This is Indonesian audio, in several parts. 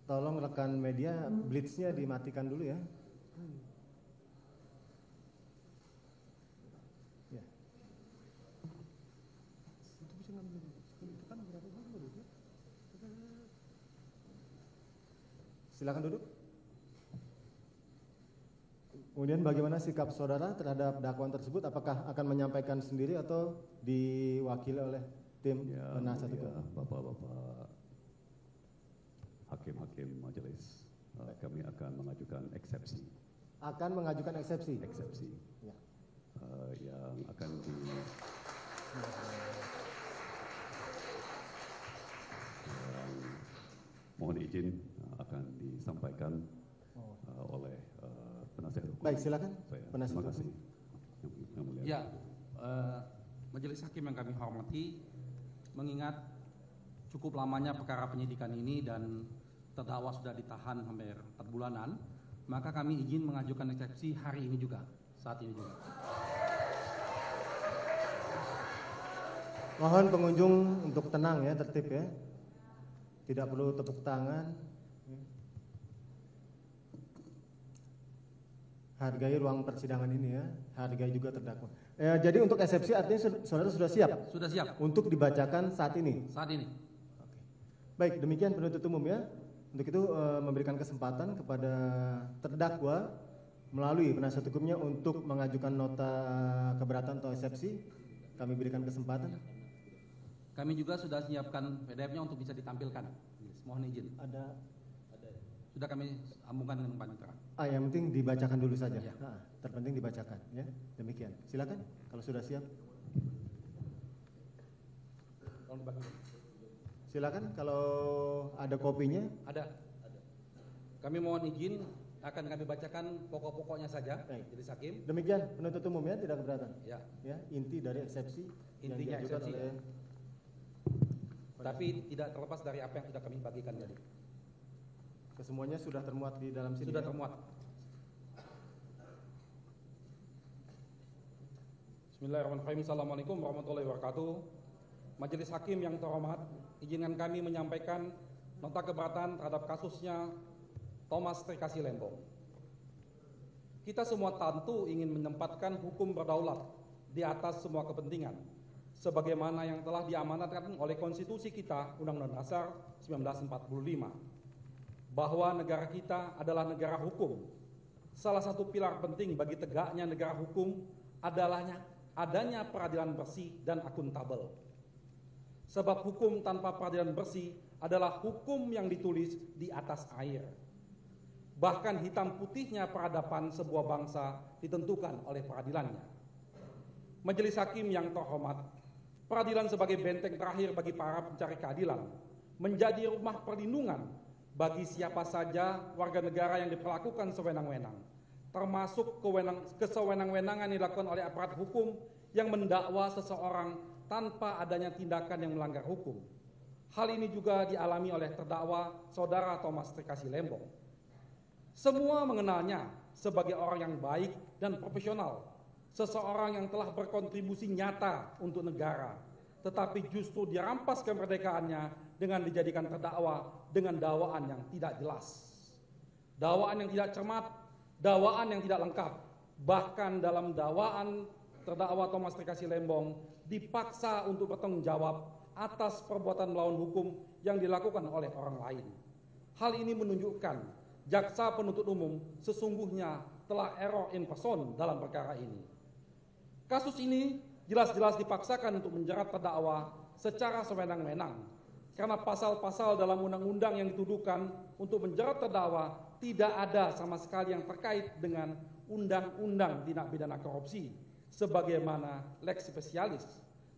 Tolong rekan media, blitznya dimatikan dulu ya. Ya. Silakan duduk. Kemudian bagaimana sikap saudara terhadap dakwaan tersebut? Apakah akan menyampaikan sendiri atau diwakili oleh tim penasihat hukum? Bapak-bapak hakim-hakim majelis, kami akan mengajukan eksepsi. Akan mengajukan eksepsi? Eksepsi. Ya. Yang akan mohon izin akan disampaikan oleh penasihat hukum. Baik, silakan. Terima kasih. Ya, majelis hakim yang kami hormati, mengingat cukup lamanya perkara penyidikan ini dan terdakwa sudah ditahan hampir 4 bulanan, maka kami izin mengajukan eksepsi hari ini juga, saat ini juga. Mohon pengunjung untuk tenang ya, tertib ya. Tidak perlu tepuk tangan. Hargai ruang persidangan ini ya, hargai juga terdakwa. Jadi untuk eksepsi artinya saudara sudah siap? Sudah siap. Untuk dibacakan saat ini? Saat ini. Oke. Baik, demikian penuntut umum ya. Untuk itu memberikan kesempatan kepada terdakwa melalui penasihat hukumnya untuk mengajukan nota keberatan atau eksepsi. Kami berikan kesempatan. Kami juga sudah siapkan PDF-nya untuk bisa ditampilkan. Mohon izin. Ada. Sudah kami sambungkan dengan panitera. Yang penting dibacakan dulu saja. Ya. Terpenting dibacakan ya. Demikian. Silakan kalau sudah siap. Silakan kalau ada kopinya. Ada. Kami mohon izin akan kami bacakan pokok-pokoknya saja. Baik. Jadi hakim. Demikian penuntut umum ya, tidak keberatan. Ya. Ya, inti dari eksepsi Intinya yang diajukan eksepsi. oleh. Tapi tidak terlepas dari apa yang sudah kami bagikan tadi. Kesemuanya sudah termuat di dalam sini. Sudah ya? termuat. Bismillahirrahmanirrahim. Assalamualaikum warahmatullahi wabarakatuh. Majelis hakim yang terhormat, izinkan kami menyampaikan nota keberatan terhadap kasusnya Thomas Trikasih Lembong. Kita semua tentu ingin menempatkan hukum berdaulat di atas semua kepentingan, sebagaimana yang telah diamanatkan oleh konstitusi kita, Undang-Undang Dasar 1945, bahwa negara kita adalah negara hukum. Salah satu pilar penting bagi tegaknya negara hukum adalah adanya peradilan bersih dan akuntabel. Sebab hukum tanpa peradilan bersih adalah hukum yang ditulis di atas air. Bahkan hitam putihnya peradaban sebuah bangsa ditentukan oleh peradilannya. Majelis hakim yang terhormat, peradilan sebagai benteng terakhir bagi para pencari keadilan menjadi rumah perlindungan bagi siapa saja warga negara yang diperlakukan sewenang-wenang, termasuk kesewenang-wenangan yang dilakukan oleh aparat hukum yang mendakwa seseorang tanpa adanya tindakan yang melanggar hukum. Hal ini juga dialami oleh terdakwa saudara Thomas Trikasih Lembong. Semua mengenalnya sebagai orang yang baik dan profesional, seseorang yang telah berkontribusi nyata untuk negara, tetapi justru dirampas kemerdekaannya dengan dijadikan terdakwa dengan dakwaan yang tidak jelas, dakwaan yang tidak cermat, dakwaan yang tidak lengkap. Bahkan dalam dakwaan terdakwa Thomas Trikasih Lembong dipaksa untuk bertanggung jawab atas perbuatan melawan hukum yang dilakukan oleh orang lain. Hal ini menunjukkan jaksa penuntut umum sesungguhnya telah error in person dalam perkara ini. Kasus ini jelas-jelas dipaksakan untuk menjerat terdakwa secara sewenang-wenang, karena pasal-pasal dalam undang-undang yang dituduhkan untuk menjerat terdakwa tidak ada sama sekali yang terkait dengan undang-undang tindak pidana korupsi sebagaimana lex specialis,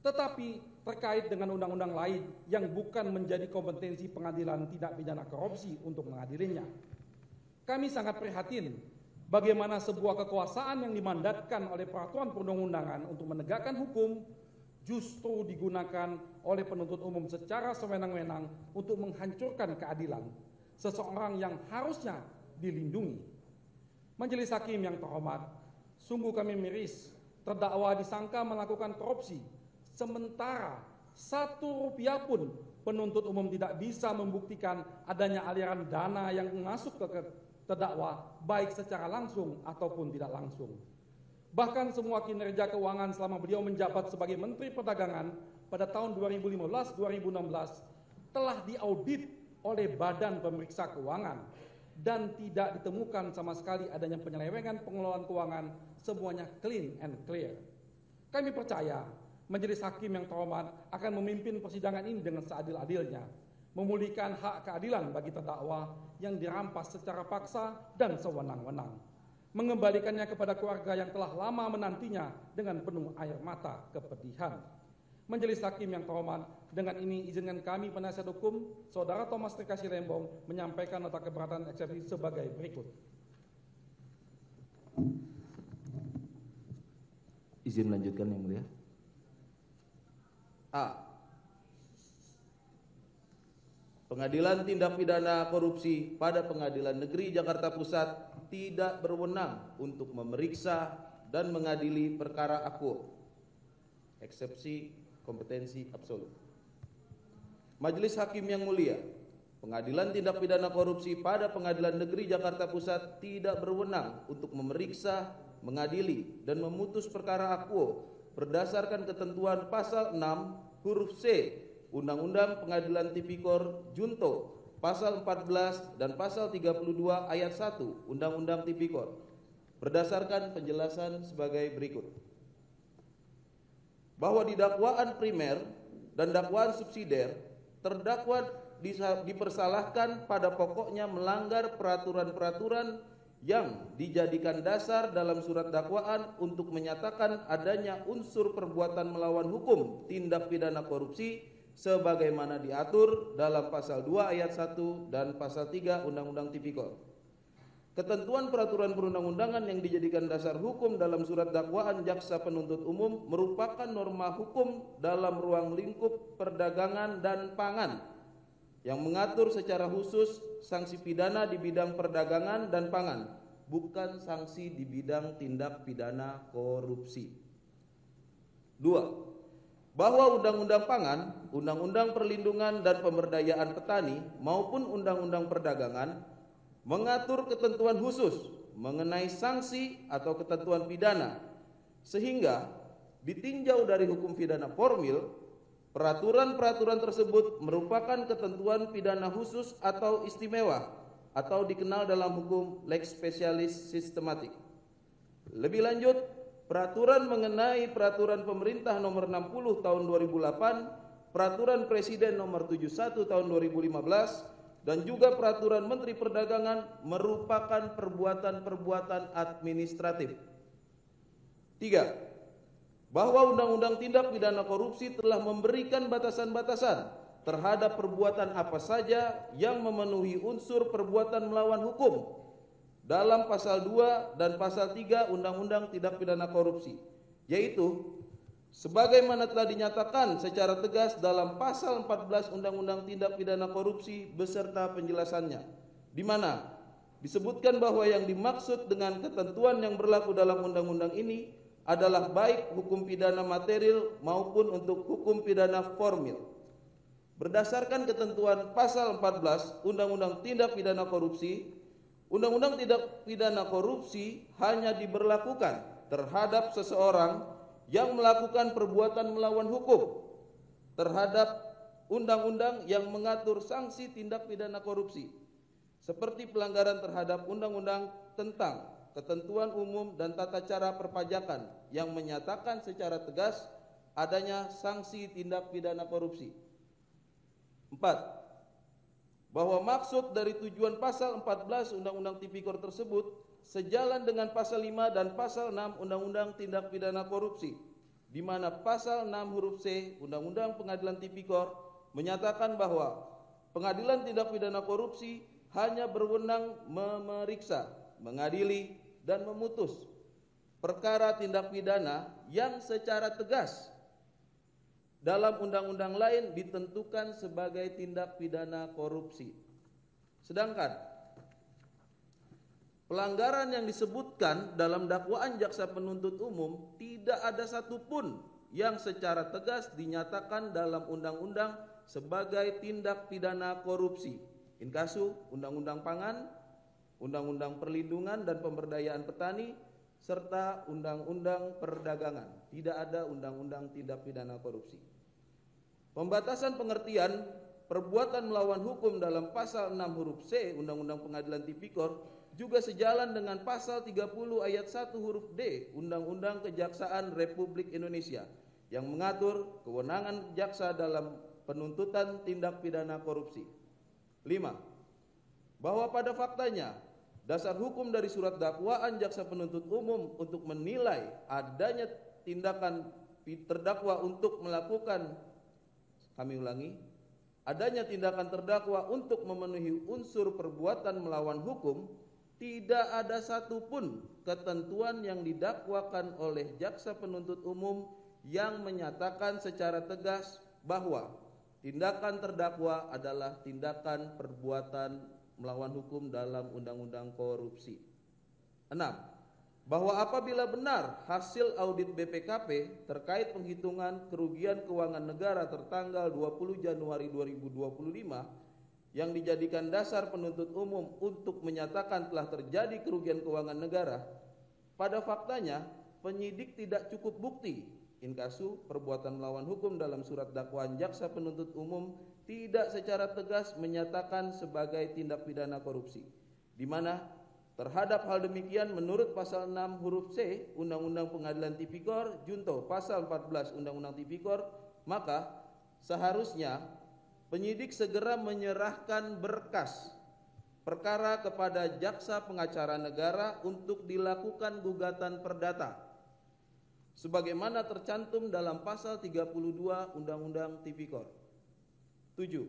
tetapi terkait dengan undang-undang lain yang bukan menjadi kompetensi pengadilan tindak pidana korupsi untuk mengadilinya. Kami sangat prihatin bagaimana sebuah kekuasaan yang dimandatkan oleh peraturan perundang-undangan untuk menegakkan hukum justru digunakan oleh penuntut umum secara sewenang-wenang untuk menghancurkan keadilan seseorang yang harusnya dilindungi. Majelis hakim yang terhormat, sungguh kami miris terdakwa disangka melakukan korupsi, sementara 1 rupiah pun penuntut umum tidak bisa membuktikan adanya aliran dana yang masuk ke terdakwa baik secara langsung ataupun tidak langsung. Bahkan semua kinerja keuangan selama beliau menjabat sebagai Menteri Perdagangan pada tahun 2015-2016 telah diaudit oleh Badan Pemeriksa Keuangan dan tidak ditemukan sama sekali adanya penyelewengan pengelolaan keuangan, semuanya clean and clear. Kami percaya Majelis Hakim yang terhormat akan memimpin persidangan ini dengan seadil-adilnya, memulihkan hak keadilan bagi terdakwa yang dirampas secara paksa dan sewenang-wenang, mengembalikannya kepada keluarga yang telah lama menantinya dengan penuh air mata kepedihan. Majelis Hakim yang terhormat, dengan ini izinkan kami penasihat hukum Saudara Thomas Trikasih Lembong menyampaikan nota keberatan eksepsi sebagai berikut. Izin melanjutkan yang mulia. A. Pengadilan Tindak Pidana Korupsi pada Pengadilan Negeri Jakarta Pusat tidak berwenang untuk memeriksa dan mengadili perkara akuo. Eksepsi kompetensi absolut. Majelis Hakim yang mulia, Pengadilan Tindak Pidana Korupsi pada Pengadilan Negeri Jakarta Pusat tidak berwenang untuk memeriksa, mengadili, dan memutus perkara akuo berdasarkan ketentuan pasal 6 huruf C Undang-Undang Pengadilan Tipikor Junto, pasal 14 dan pasal 32 ayat 1 Undang-Undang Tipikor, berdasarkan penjelasan sebagai berikut. Bahwa di dakwaan primer dan dakwaan subsidiar, terdakwa dipersalahkan pada pokoknya melanggar peraturan-peraturan yang dijadikan dasar dalam surat dakwaan untuk menyatakan adanya unsur perbuatan melawan hukum tindak pidana korupsi sebagaimana diatur dalam pasal 2 ayat 1 dan pasal 3 Undang-Undang Tipikor. Ketentuan peraturan perundang-undangan yang dijadikan dasar hukum dalam surat dakwaan jaksa penuntut umum merupakan norma hukum dalam ruang lingkup perdagangan dan pangan yang mengatur secara khusus sanksi pidana di bidang perdagangan dan pangan, bukan sanksi di bidang tindak pidana korupsi. 2. Bahwa Undang-Undang Pangan, Undang-Undang Perlindungan dan Pemberdayaan Petani maupun Undang-Undang Perdagangan mengatur ketentuan khusus mengenai sanksi atau ketentuan pidana, sehingga ditinjau dari hukum pidana formil, peraturan-peraturan tersebut merupakan ketentuan pidana khusus atau istimewa atau dikenal dalam hukum lex specialis systematic. Lebih lanjut, peraturan mengenai peraturan pemerintah nomor 60 tahun 2008, peraturan presiden nomor 71 tahun 2015, dan juga peraturan Menteri Perdagangan merupakan perbuatan-perbuatan administratif. 3. Bahwa Undang-Undang Tindak Pidana Korupsi telah memberikan batasan-batasan terhadap perbuatan apa saja yang memenuhi unsur perbuatan melawan hukum dalam pasal 2 dan pasal 3 Undang-Undang Tindak Pidana Korupsi, yaitu sebagaimana telah dinyatakan secara tegas dalam pasal 14 Undang-Undang Tindak Pidana Korupsi beserta penjelasannya, di mana disebutkan bahwa yang dimaksud dengan ketentuan yang berlaku dalam undang-undang ini adalah baik hukum pidana material maupun untuk hukum pidana formil. Berdasarkan ketentuan pasal 14 Undang-Undang Tindak Pidana Korupsi, Undang-Undang Tindak Pidana Korupsi hanya diberlakukan terhadap seseorang yang melakukan perbuatan melawan hukum terhadap undang-undang yang mengatur sanksi tindak pidana korupsi, seperti pelanggaran terhadap undang-undang tentang ketentuan umum dan tata cara perpajakan yang menyatakan secara tegas adanya sanksi tindak pidana korupsi. 4. Bahwa maksud dari tujuan pasal 14 Undang-Undang Tipikor tersebut sejalan dengan pasal 5 dan pasal 6 Undang-Undang Tindak Pidana Korupsi, di mana pasal 6 huruf C Undang-Undang Pengadilan Tipikor menyatakan bahwa Pengadilan Tindak Pidana Korupsi hanya berwenang memeriksa, mengadili, dan memutus perkara tindak pidana yang secara tegas dalam undang-undang lain ditentukan sebagai tindak pidana korupsi. Sedangkan pelanggaran yang disebutkan dalam dakwaan jaksa penuntut umum tidak ada satupun yang secara tegas dinyatakan dalam undang-undang sebagai tindak pidana korupsi. Inkasu, Undang-Undang Pangan, Undang-Undang Perlindungan dan Pemberdayaan Petani, serta Undang-Undang Perdagangan. Tidak ada undang-undang tindak pidana korupsi. Pembatasan pengertian perbuatan melawan hukum dalam pasal 6 huruf C Undang-Undang Pengadilan Tipikor juga sejalan dengan pasal 30 ayat 1 huruf D Undang-Undang Kejaksaan Republik Indonesia yang mengatur kewenangan jaksa dalam penuntutan tindak pidana korupsi. 5. Bahwa pada faktanya dasar hukum dari surat dakwaan jaksa penuntut umum untuk menilai adanya tindakan terdakwa untuk melakukan, kami ulangi, adanya tindakan terdakwa untuk memenuhi unsur perbuatan melawan hukum, tidak ada satupun ketentuan yang didakwakan oleh jaksa penuntut umum yang menyatakan secara tegas bahwa tindakan terdakwa adalah tindakan perbuatan melawan hukum dalam undang-undang korupsi. 6. Bahwa apabila benar hasil audit BPKP terkait penghitungan kerugian keuangan negara tertanggal 20 Januari 2025 yang dijadikan dasar penuntut umum untuk menyatakan telah terjadi kerugian keuangan negara, pada faktanya penyidik tidak cukup bukti inkasu perbuatan melawan hukum dalam surat dakwaan jaksa penuntut umum tidak secara tegas menyatakan sebagai tindak pidana korupsi, di mana terhadap hal demikian menurut pasal 6 huruf C Undang-Undang Pengadilan Tipikor junto pasal 14 Undang-Undang Tipikor, maka seharusnya penyidik segera menyerahkan berkas perkara kepada jaksa pengacara negara untuk dilakukan gugatan perdata sebagaimana tercantum dalam pasal 32 Undang-Undang Tipikor. 7.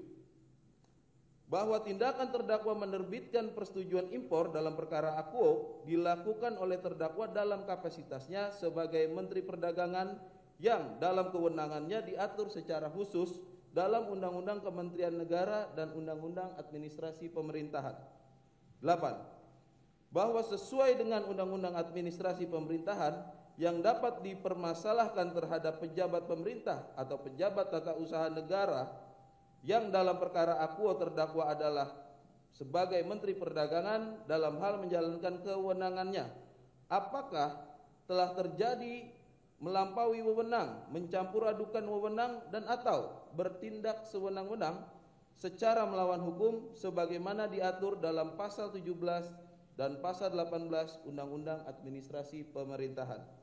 Bahwa tindakan terdakwa menerbitkan persetujuan impor dalam perkara akuo dilakukan oleh terdakwa dalam kapasitasnya sebagai Menteri Perdagangan yang dalam kewenangannya diatur secara khusus dalam Undang-Undang Kementerian Negara dan Undang-Undang Administrasi Pemerintahan. 8. Bahwa sesuai dengan Undang-Undang Administrasi Pemerintahan yang dapat dipermasalahkan terhadap pejabat pemerintah atau pejabat tata usaha negara yang dalam perkara akuo terdakwa adalah sebagai Menteri Perdagangan dalam hal menjalankan kewenangannya, apakah telah terjadi melampaui wewenang, mencampur adukan wewenang dan atau bertindak sewenang-wenang secara melawan hukum sebagaimana diatur dalam pasal 17 dan pasal 18 Undang-Undang Administrasi Pemerintahan.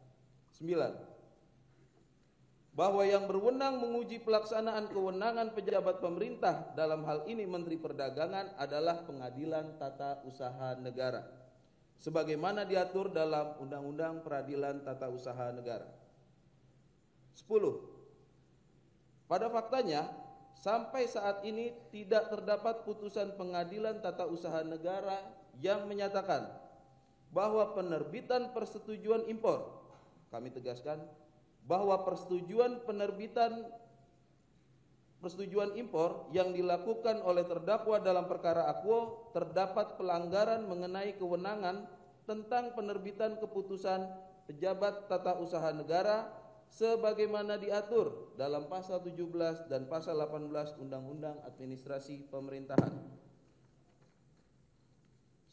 9. Bahwa yang berwenang menguji pelaksanaan kewenangan pejabat pemerintah dalam hal ini Menteri Perdagangan adalah Pengadilan Tata Usaha Negara sebagaimana diatur dalam Undang-Undang Peradilan Tata Usaha Negara. 10. Pada faktanya sampai saat ini tidak terdapat putusan Pengadilan Tata Usaha Negara yang menyatakan bahwa penerbitan persetujuan impor, kami tegaskan bahwa persetujuan impor yang dilakukan oleh terdakwa dalam perkara akuo terdapat pelanggaran mengenai kewenangan tentang penerbitan keputusan pejabat tata usaha negara sebagaimana diatur dalam pasal 17 dan pasal 18 Undang-Undang Administrasi Pemerintahan.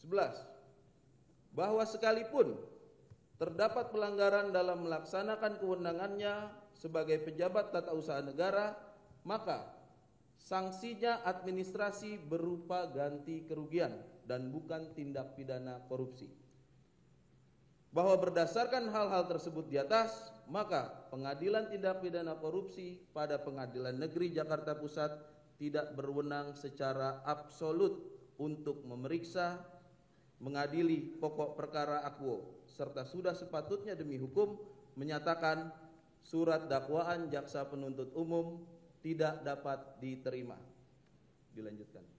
11. Bahwa sekalipun terdapat pelanggaran dalam melaksanakan kewenangannya sebagai pejabat tata usaha negara, maka sanksinya administrasi berupa ganti kerugian dan bukan tindak pidana korupsi. Bahwa berdasarkan hal-hal tersebut di atas, maka Pengadilan Tindak Pidana Korupsi pada Pengadilan Negeri Jakarta Pusat tidak berwenang secara absolut untuk memeriksa, mengadili pokok perkara akuo, serta sudah sepatutnya demi hukum menyatakan surat dakwaan jaksa penuntut umum tidak dapat diterima. Dilanjutkan.